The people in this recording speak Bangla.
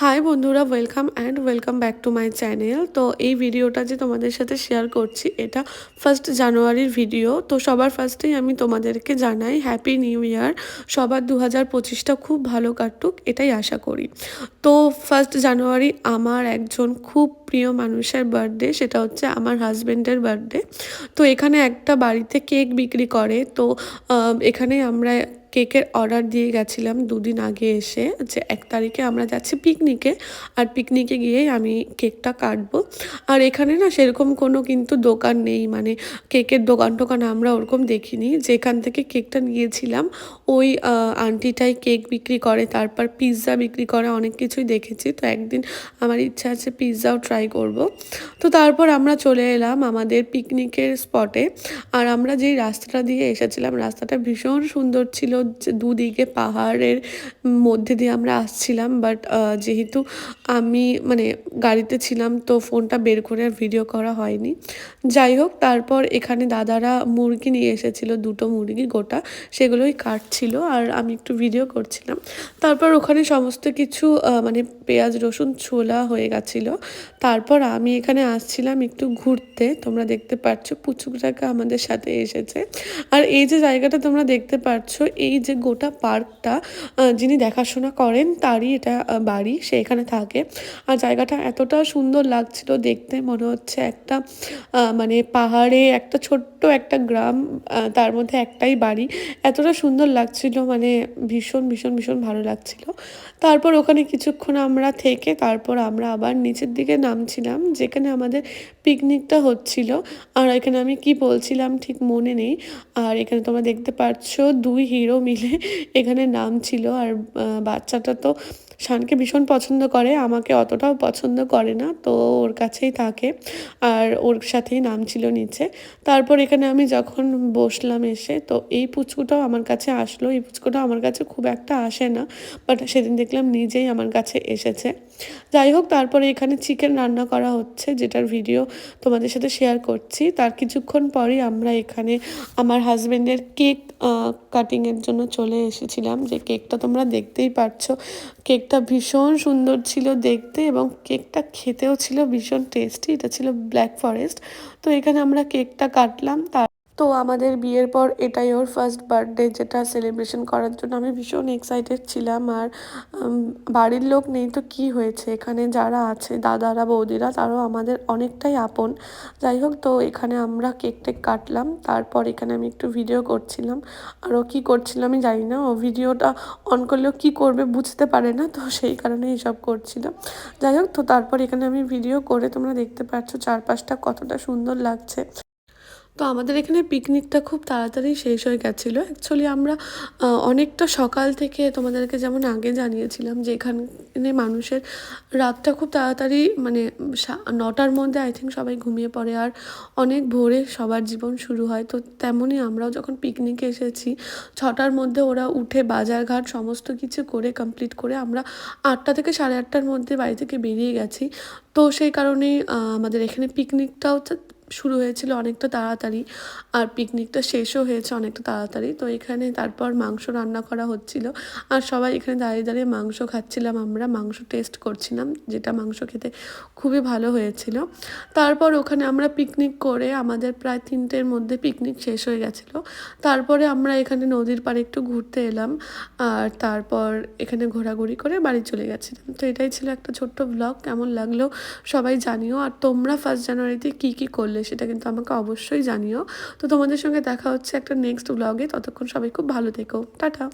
হাই বন্ধুরা, welcome back to my channel. তো এই ভিডিওটা যে তোমাদের সাথে শেয়ার করছি, এটা 1 জানুয়ারির ভিডিও। তো সবার ফার্স্টেই আমি তোমাদেরকে জানাই হ্যাপি নিউ ইয়ার। সবার 2025টা খুব ভালো কাটুক, এটাই আশা করি। তো 1 জানুয়ারি আমার একজন খুব প্রিয় মানুষের বার্থডে, সেটা হচ্ছে আমার হাজব্যান্ডের বার্থডে। তো এখানে একটা বাড়িতে কেক বিক্রি করে। তো এখানে আমরা কেকের অর্ডার দিয়ে গেছিলাম 2 দিন আগে এসে, যে 1 তারিখে আমরা যাচ্ছি পিকনিকে, আর পিকনিকে গিয়েই আমি কেকটা কাটবো। আর এখানে না সেরকম কোনো কিন্তু দোকান নেই, মানে কেকের দোকান আমরা ওরকম দেখিনি। যেখান থেকে কেকটা নিয়েছিলাম ওই আন্টিটাই কেক বিক্রি করে, তারপর পিৎজা বিক্রি করে, অনেক কিছুই দেখেছি। তো একদিন আমার ইচ্ছা আছে পিৎজাও ট্রাই করব। তো তারপর আমরা চলে এলাম আমাদের পিকনিকের স্পটে। আর আমরা যেই রাস্তাটা দিয়ে এসেছিলাম, রাস্তাটা ভীষণ সুন্দর ছিল, যে দুদিকে পাহাড়ের মধ্যে দিয়ে আমরা আসছিলাম। বাট যেহেতু আমি মানে গাড়িতে ছিলাম, তো ফোনটা বের করে আর ভিডিও করা হয়নি। যাই হোক, তারপর এখানে দাদারা মুরগি নিয়ে এসেছিলো, 2টো মুরগি গোটা, সেগুলোই কাটছিল আর আমি একটু ভিডিও করছিলাম। তারপর ওখানে সমস্ত কিছু মানে পেঁয়াজ রসুন ছোলা হয়ে গেছিলো। তারপর আমি এখানে আসছিলাম একটু ঘুরতে। তোমরা দেখতে পাচ্ছ পুচুকটাকে আমাদের সাথে এসেছে। আর এই যে জায়গাটা তোমরা দেখতে পাচ্ছ, এই যে গোটা পার্কটা যিনি দেখাশোনা করেন তারই এটা বাড়ি, সে এখানে থাকে। আর জায়গাটা এতটা সুন্দর লাগছিল দেখতে, মনে হচ্ছে একটা মানে পাহাড়ে একটা ছোট্ট একটা গ্রাম, তার মধ্যে একটাই বাড়ি। এতটা সুন্দর লাগছিল, মানে ভীষণ ভীষণ ভীষণ ভালো লাগছিল। তারপর ওখানে কিছুক্ষণ আমরা থেকে তারপর আমরা আবার নিচের দিকে নামছিলাম, যেখানে আমাদের পিকনিকটা হচ্ছিল। আর এখানে আমি কি বলছিলাম ঠিক মনে নেই। আর এখানে তোমরা দেখতে পাচ্ছ 2 হিরো মিলে এখানে নামছিল। আর বাচ্চাটা তো শানকে ভীষণ পছন্দ করে, আমাকে অতটাও পছন্দ করে না, তো ওর কাছেই থাকে আর ওর সাথেই নামছিল নিচে। তারপর এখানে আমি যখন বসলাম এসে, তো এই পুচকুটাও আমার কাছে আসলো। এই পুচকুটাও আমার কাছে খুব একটা আসে না, বাট সেদিন দেখলাম নিজেই আমার কাছে এসেছে। যাই হোক, তারপরে এখানে চিকেন রান্না করা হচ্ছে, যেটার ভিডিও তোমাদের সাথে শেয়ার করছি। তার কিছুক্ষণ পরেই আমরা এখানে আমার হাজব্যান্ডের কেক কাটিংয়ের জন্য চলে এসেছিলাম। যে কেকটা তোমরা দেখতেই পাচ্ছ, কেকটা ভীষণ সুন্দর ছিল দেখতে এবং কেকটা খেতেও ছিল ভীষণ টেস্টি। এটা ছিল ব্ল্যাক ফরেস্ট। তো এখানে আমরা কেকটা কাটলাম। তো আমাদের বিয়ের পর এটাই ওর ফার্স্ট বার্থডে, যেটা সেলিব্রেশন করার জন্য আমি ভীষণ এক্সাইটেড ছিলাম। আর বাড়ির লোক নেই তো কি হয়েছে, এখানে যারা আছে দাদারা বৌদিরা তারাও আমাদের অনেকটাই আপন। যাই হোক, তো এখানে আমরা কেক টেক কাটলাম। তারপর এখানে আমি একটু ভিডিও করছিলাম, আর ও কী করছিল আমি জানি না, ও ভিডিওটা অন করলেও কী করবে বুঝতে পারে না, তো সেই কারণে এইসব করছিল। যাই হোক, তো তারপর এখানে আমি ভিডিও করে তোমরা দেখতে পাচ্ছ চারপাশটা কতটা সুন্দর লাগছে। তো আমাদের এখানে পিকনিকটা খুব তাড়াতাড়ি শেষ হয়ে গেছিলো। অ্যাকচুয়ালি আমরা অনেকটা সকাল থেকে তোমাদেরকে যেমন আগে জানিয়েছিলাম যে এখানে মানুষের রাতটা খুব তাড়াতাড়ি, মানে 9টার মধ্যে আই থিঙ্ক সবাই ঘুমিয়ে পড়ে, আর অনেক ভোরে সবার জীবন শুরু হয়। তো তেমনই আমরাও যখন পিকনিকে এসেছি, 6টার মধ্যে ওরা উঠে বাজারঘাট সমস্ত কিছু করে কমপ্লিট করে আমরা 8টা থেকে 8:30টার মধ্যে বাড়ি থেকে বেরিয়ে গেছি। তো সেই কারণেই আমাদের এখানে পিকনিকটাও শুরু হয়েছিল অনেকটা তাড়াতাড়ি, আর পিকনিকটা শেষও হয়েছে অনেকটা তাড়াতাড়ি। তো এখানে তারপর মাংস রান্না করা হচ্ছিল, আর সবাই এখানে দাঁড়িয়ে দাঁড়িয়ে মাংস খাচ্ছিলাম, আমরা মাংস টেস্ট করছিলাম, যেটা মাংস খেতে খুবই ভালো হয়েছিল। তারপর ওখানে আমরা পিকনিক করে আমাদের প্রায় 3টের মধ্যে পিকনিক শেষ হয়ে গেছিলো। তারপরে আমরা এখানে নদীর পাড়ে একটু ঘুরতে এলাম, আর তারপর এখানে ঘোরাঘুরি করে বাড়ি চলে গেছিলাম। তো এটাই ছিল একটা ছোট্ট ব্লগ। কেমন লাগলো সবাই জানিও, আর তোমরা 1 জানুয়ারিতে কী কী করলে সেটা কিন্তু আমাকে অবশ্যই জানিও। তো তোমাদের সঙ্গে দেখা হচ্ছে একটা নেক্সট ব্লগে। ততক্ষণ সবাই খুব ভালো থেকো, টাটা।